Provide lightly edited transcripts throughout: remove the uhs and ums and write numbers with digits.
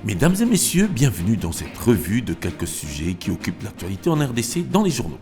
Mesdames et messieurs, bienvenue dans cette revue de quelques sujets qui occupent l'actualité en RDC dans les journaux.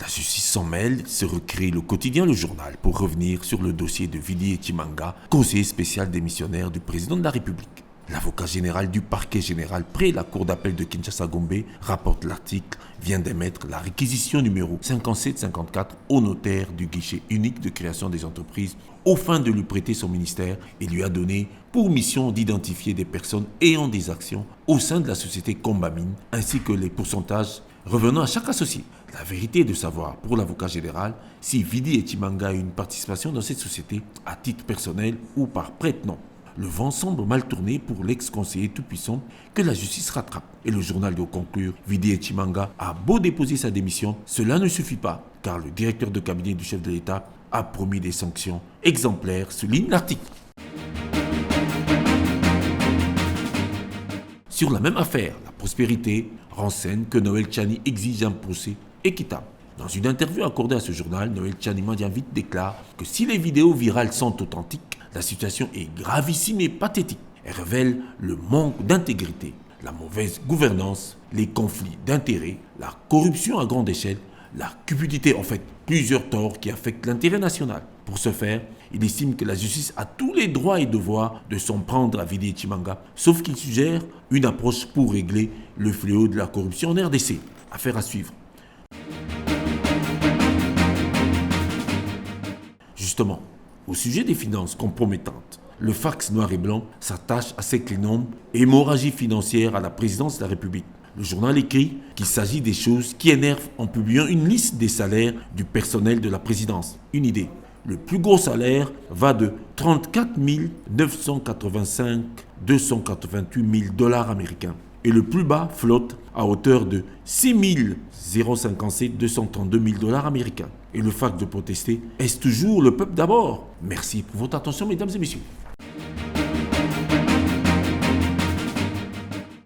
La justice s'en mêle, se recrée le quotidien Le Journal pour revenir sur le dossier de Vili Chimanga, conseiller spécial démissionnaire du président de la République. L'avocat général du parquet général près la cour d'appel de Kinshasa-Gombe, rapporte l'article, vient d'émettre la réquisition numéro 5754 au notaire du guichet unique de création des entreprises aux fins de lui prêter son ministère et lui a donné pour mission d'identifier des personnes ayant des actions au sein de la société Combamine ainsi que les pourcentages revenant à chaque associé. La vérité est de savoir pour l'avocat général si Vili Chimanga a une participation dans cette société à titre personnel ou par prête-nom. Le vent semble mal tourné pour l'ex-conseiller tout-puissant que la justice rattrape. Et le journal doit conclure, Vili Chimanga a beau déposer sa démission, cela ne suffit pas, car le directeur de cabinet du chef de l'État a promis des sanctions exemplaires, souligne l'article. Sur la même affaire, la prospérité renseigne que Noël Tchani exige un procès équitable. Dans une interview accordée à ce journal, Noël Tchani Mandianvite déclare que si les vidéos virales sont authentiques, la situation est gravissime et pathétique. Elle révèle le manque d'intégrité, la mauvaise gouvernance, les conflits d'intérêts, la corruption à grande échelle, la cupidité, en fait, plusieurs torts qui affectent l'intérêt national. Pour ce faire, il estime que la justice a tous les droits et devoirs de s'en prendre à Vili Chimanga, sauf qu'il suggère une approche pour régler le fléau de la corruption en RDC. Affaire à suivre. Justement, au sujet des finances compromettantes, le Fax Noir et Blanc s'attache à ces clénomes hémorragie financière à la présidence de la République. Le journal écrit qu'il s'agit des choses qui énervent en publiant une liste des salaires du personnel de la présidence. Une idée. Le plus gros salaire va de 34 985 288 000 $ américains. Et le plus bas flotte à hauteur de 6 057 232 000 $ américains. Et le fact de protester, est-ce toujours le peuple d'abord? Merci pour votre attention, mesdames et messieurs.